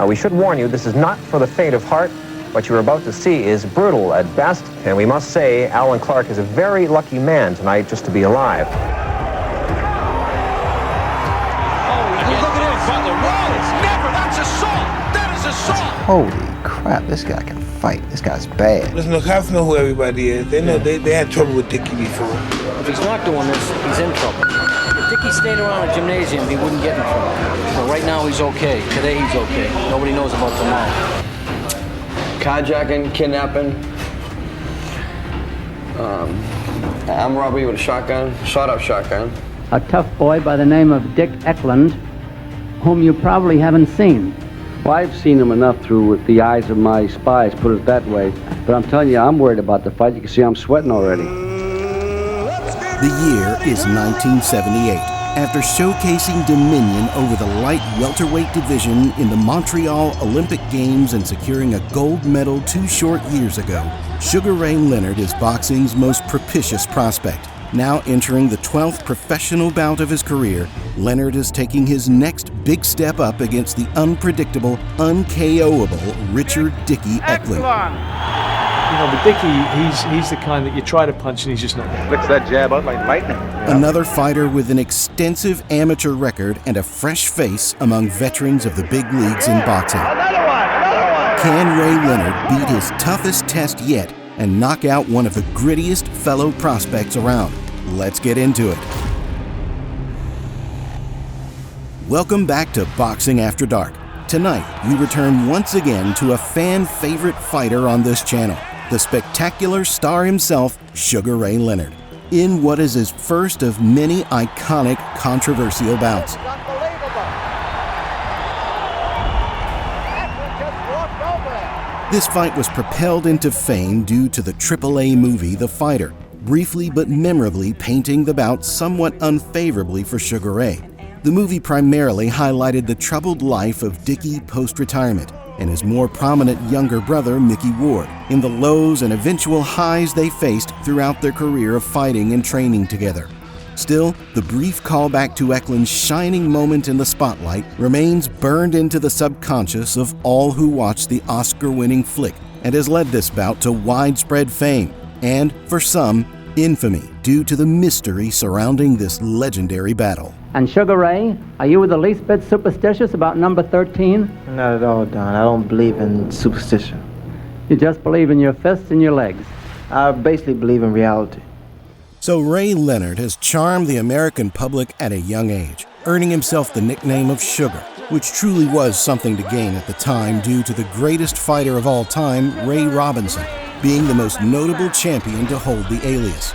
We should warn you, this is not for the faint of heart. What you're about to see is brutal at best, and we must say Alan Clark is a very lucky man tonight just to be alive. Oh, look at him, Butler. Whoa, it's never, that's assault. That is assault. Holy crap, this guy can fight. This guy's bad. Listen, the cops know who everybody is. They know they had trouble with Dicky before. If he's not doing this, he's in trouble. If Dicky stayed around a gymnasium, he wouldn't get in trouble. But right now, he's okay. Today, he's okay. Nobody knows about tomorrow. Carjacking, kidnapping, armed robbery with a shotgun, shot-up shotgun. A tough boy by the name of Dick Eklund, whom you probably haven't seen. Well, I've seen him enough through the eyes of my spies, put it that way. But I'm telling you, I'm worried about the fight. You can see I'm sweating already. The year is 1978. After showcasing dominion over the light welterweight division in the Montreal Olympic Games and securing a gold medal 2 short years ago, Sugar Ray Leonard is boxing's most propitious prospect. Now entering the 12th professional bout of his career, Leonard is taking his next big step up against the unpredictable, un-KO'able Richard Dicky Eklund. You know, but Dicky, he's the kind that you try to punch and he's just not there. Flicks that jab out like lightning. Another fighter with an extensive amateur record and a fresh face among veterans of the big leagues in boxing. Another one! Can Ray Leonard beat his toughest test yet and knock out one of the grittiest fellow prospects around? Let's get into it. Welcome back to Boxing After Dark. Tonight, we return once again to a fan-favorite fighter on this channel, the spectacular star himself, Sugar Ray Leonard, in what is his first of many iconic, controversial bouts. This fight was propelled into fame due to the AAA movie The Fighter, briefly but memorably painting the bout somewhat unfavorably for Sugar Ray. The movie primarily highlighted the troubled life of Dicky post-retirement and his more prominent younger brother, Mickey Ward, in the lows and eventual highs they faced throughout their career of fighting and training together. Still, the brief callback to Ecklund's shining moment in the spotlight remains burned into the subconscious of all who watched the Oscar-winning flick and has led this bout to widespread fame and, for some, infamy due to the mystery surrounding this legendary battle. And Sugar Ray, are you the least bit superstitious about number 13? Not at all, Don. I don't believe in superstition. You just believe in your fists and your legs. I basically believe in reality. So Ray Leonard has charmed the American public at a young age, earning himself the nickname of Sugar, which truly was something to gain at the time due to the greatest fighter of all time, Ray Robinson, being the most notable champion to hold the alias.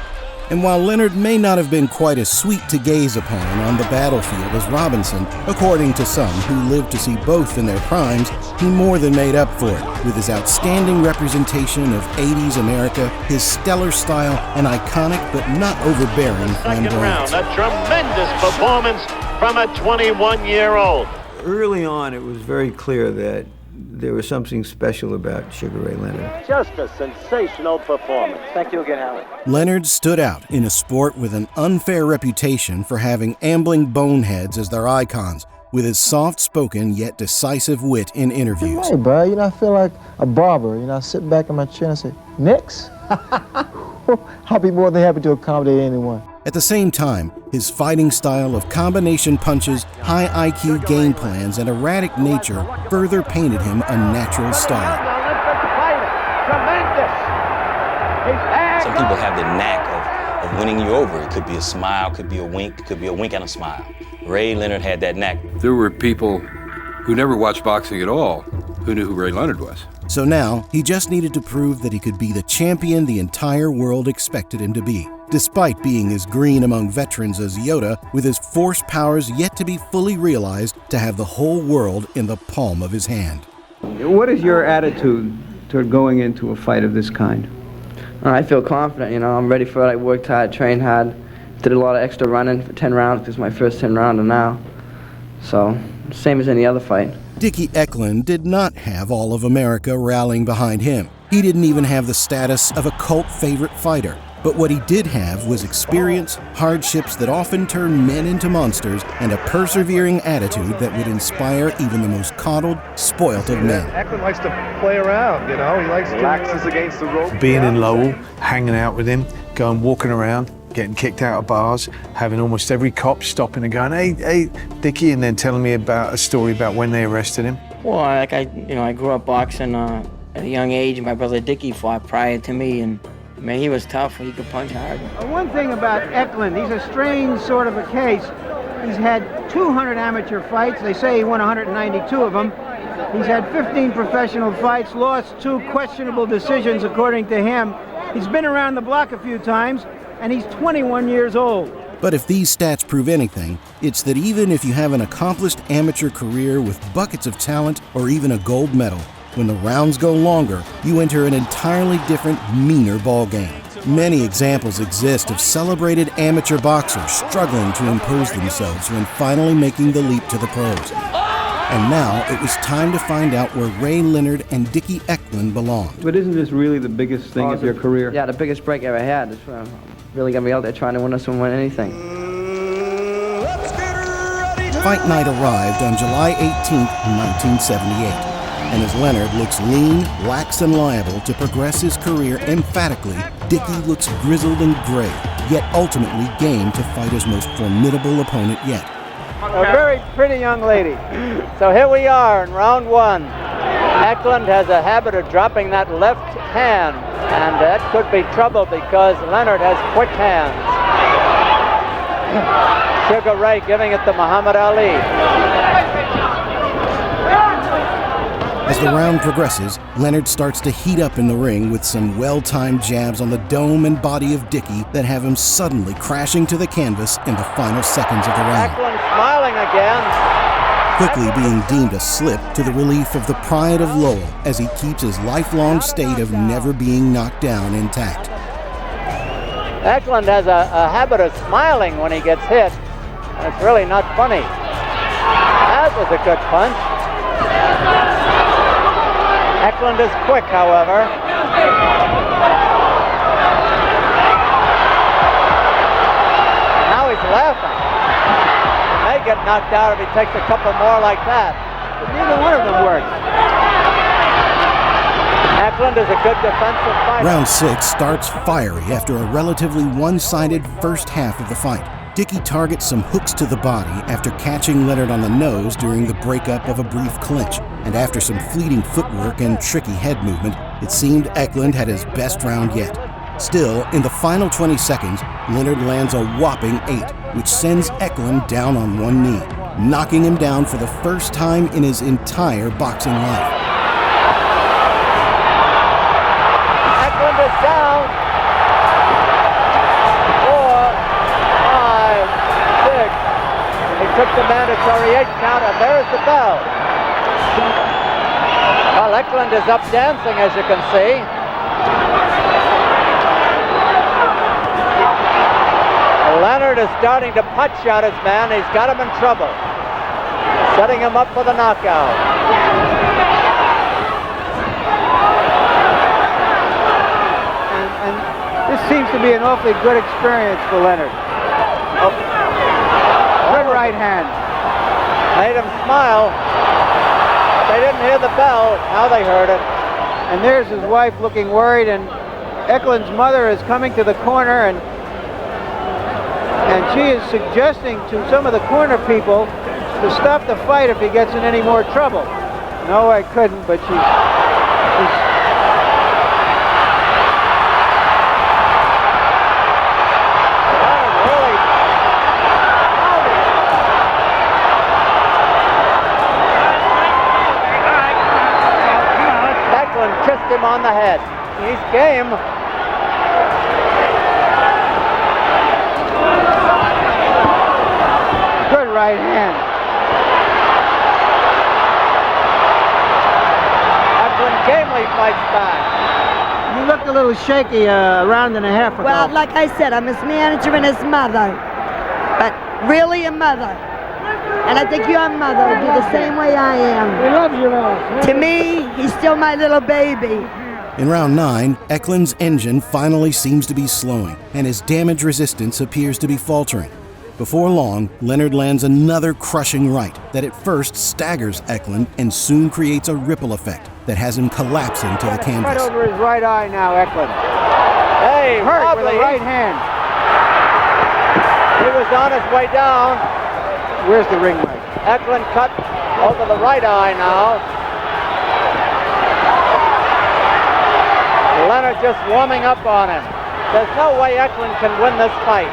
And while Leonard may not have been quite as sweet to gaze upon on the battlefield as Robinson, according to some who lived to see both in their primes, he more than made up for it with his outstanding representation of 80s America, his stellar style, and iconic but not overbearing flamboyance. A tremendous performance from a 21-year-old. Early on, it was very clear that there was something special about Sugar Ray Leonard. Just a sensational performance. Thank you again, Howard. Leonard stood out in a sport with an unfair reputation for having ambling boneheads as their icons, with his soft-spoken yet decisive wit in interviews. Hey, bro, you know, I feel like a barber. You know, I sit back in my chair and say, next? I'll be more than happy to accommodate anyone. At the same time, his fighting style of combination punches, high IQ game plans, and erratic nature further painted him a natural star. Some people have the knack of winning you over. It could be a smile, could be a wink, could be a wink and a smile. Ray Leonard had that knack. There were people who never watched boxing at all who knew who Ray Leonard was. So now, he just needed to prove that he could be the champion the entire world expected him to be, despite being as green among veterans as Yoda, with his force powers yet to be fully realized to have the whole world in the palm of his hand. What is your attitude toward going into a fight of this kind? I feel confident, you know. I'm ready for it. I worked hard, trained hard, did a lot of extra running for 10 rounds. This is my first 10 rounder now. So, same as any other fight. Dicky Eklund did not have all of America rallying behind him. He didn't even have the status of a cult favorite fighter. But what he did have was experience, hardships that often turn men into monsters, and a persevering attitude that would inspire even the most coddled, spoilt of men. Eklund likes to play around, you know. He likes to relaxes against the rope. Being in Lowell, hanging out with him, going walking around, getting kicked out of bars, having almost every cop stopping and going, hey, Dicky, and then telling me about a story about when they arrested him. Well, I grew up boxing at a young age. My brother Dicky fought prior to me, and man, he was tough. He could punch hard. One thing about Ecklund, he's a strange sort of a case. He's had 200 amateur fights. They say he won 192 of them. He's had 15 professional fights, lost 2 questionable decisions according to him. He's been around the block a few times, and he's 21 years old. But if these stats prove anything, it's that even if you have an accomplished amateur career with buckets of talent or even a gold medal, when the rounds go longer, you enter an entirely different, meaner ballgame. Many examples exist of celebrated amateur boxers struggling to impose themselves when finally making the leap to the pros. And now it was time to find out where Ray Leonard and Dicky Eklund belonged. But isn't this really the biggest thing of your career? Yeah, the biggest break I ever had. It's really gonna be out there trying to win anything. Fight night arrived on July 18th, 1978. And as Leonard looks lean, lax, and liable to progress his career emphatically, Dicky looks grizzled and gray, yet ultimately game to fight his most formidable opponent yet. A very pretty young lady. So here we are in round 1. Eklund has a habit of dropping that left hand, and that could be trouble because Leonard has quick hands. Sugar Ray giving it to Muhammad Ali. As the round progresses, Leonard starts to heat up in the ring with some well-timed jabs on the dome and body of Dicky that have him suddenly crashing to the canvas in the final seconds of the round. Eklund smiling again. Quickly being deemed a slip to the relief of the pride of Lowell as he keeps his lifelong state of never being knocked down intact. Eklund has a habit of smiling when he gets hit. It's really not funny. That was a good punch. Eklund is quick, however. Now he's laughing. He may get knocked out if he takes a couple more like that. But neither one of them works. Eklund is a good defensive fighter. Round 6 starts fiery after a relatively one-sided first half of the fight. Dicky targets some hooks to the body after catching Leonard on the nose during the breakup of a brief clinch. And after some fleeting footwork and tricky head movement, it seemed Eklund had his best round yet. Still, in the final 20 seconds, Leonard lands a whopping 8, which sends Eklund down on one knee, knocking him down for the first time in his entire boxing life. Eklund is down. 4, 5, 6. He took the mandatory 8 count, and there's the bell. Well, Ecklund is up dancing, as you can see. Leonard is starting to punch out his man. He's got him in trouble. Setting him up for the knockout. And this seems to be an awfully good experience for Leonard. Oh. Good right hand. Made him smile. They didn't hear the bell. Now they heard it. And there's his wife looking worried, and Ecklund's mother is coming to the corner, and she is suggesting to some of the corner people to stop the fight if he gets in any more trouble. No, I couldn't, but she's kissed him on the head. He's game. Good right hand. Eklund gamely fights back. You looked a little shaky a round and a half ago. Well, like I said, I'm his manager and his mother. But really a mother. And I think your mother would be the same way I am. We love you, Rose. To me, he's still my little baby. In round 9, Eklund's engine finally seems to be slowing, and his damage resistance appears to be faltering. Before long, Leonard lands another crushing right that at first staggers Eklund and soon creates a ripple effect that has him collapsing to the canvas. Right over his right eye now, Ecklund. Hey, hurt with the wobbly. right hand. He was on his way down. Where's the ring light? Ecklund cut over the right eye now. Leonard just warming up on him. There's no way Ecklund can win this fight.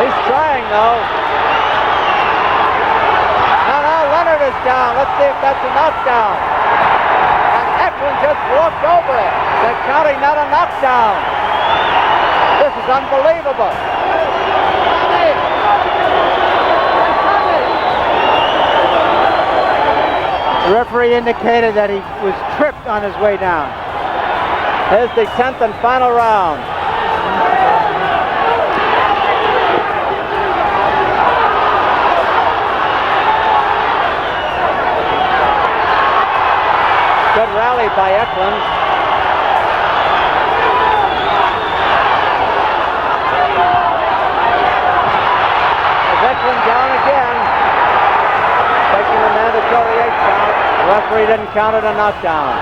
He's trying though. Now Leonard is down. Let's see if that's a knockdown. And Ecklund just walked over it. They're counting that a knockdown. This is unbelievable. The referee indicated that he was tripped on his way down. Here's the 10th and final round. Good rally by Ecklund. Is Ecklund down again? Taking the mandatory 8 count. The referee didn't count it a knockdown.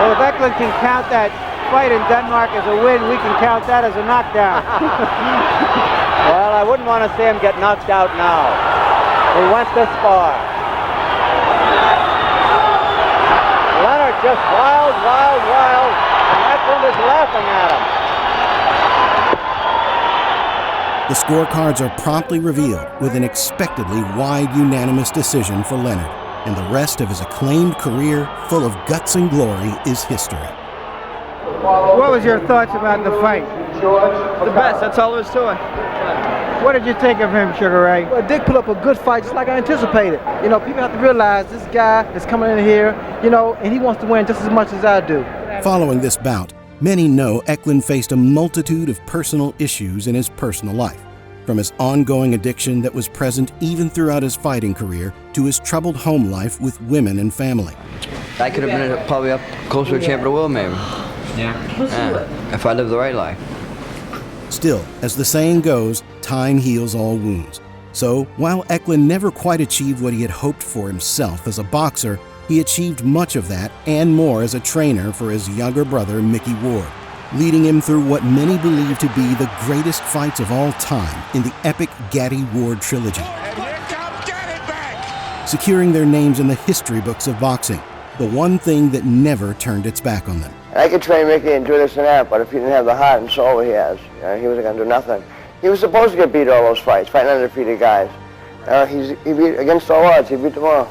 Well, if Ecklund can count that fight in Denmark as a win, we can count that as a knockdown. Well, I wouldn't want to see him get knocked out now. He went this far. Leonard just wild, and Ecklund is laughing at him. The scorecards are promptly revealed with an expectedly wide unanimous decision for Leonard, and the rest of his acclaimed career, full of guts and glory, is history. What was your thoughts about the fight? The best, that's all there is to it. What did you think of him, Sugar Ray? Well, Dick put up a good fight just like I anticipated. You know, people have to realize this guy is coming in here, you know, and he wants to win just as much as I do. Following this bout, many know Ecklund faced a multitude of personal issues in his personal life, from his ongoing addiction that was present even throughout his fighting career to his troubled home life with women and family. I could have been probably up close to a champion of the world, maybe. Yeah. If I lived the right life. Still, as the saying goes, time heals all wounds. So, while Ecklund never quite achieved what he had hoped for himself as a boxer, he achieved much of that and more as a trainer for his younger brother, Mickey Ward, leading him through what many believe to be the greatest fights of all time in the epic Gaddy-Ward trilogy. Securing their names in the history books of boxing, the one thing that never turned its back on them. I could train Mickey and do this and that, but if he didn't have the heart and soul he has, he wasn't going to do nothing. He was supposed to get beat all those fights, fighting undefeated guys. He beat against all odds, he beat them all.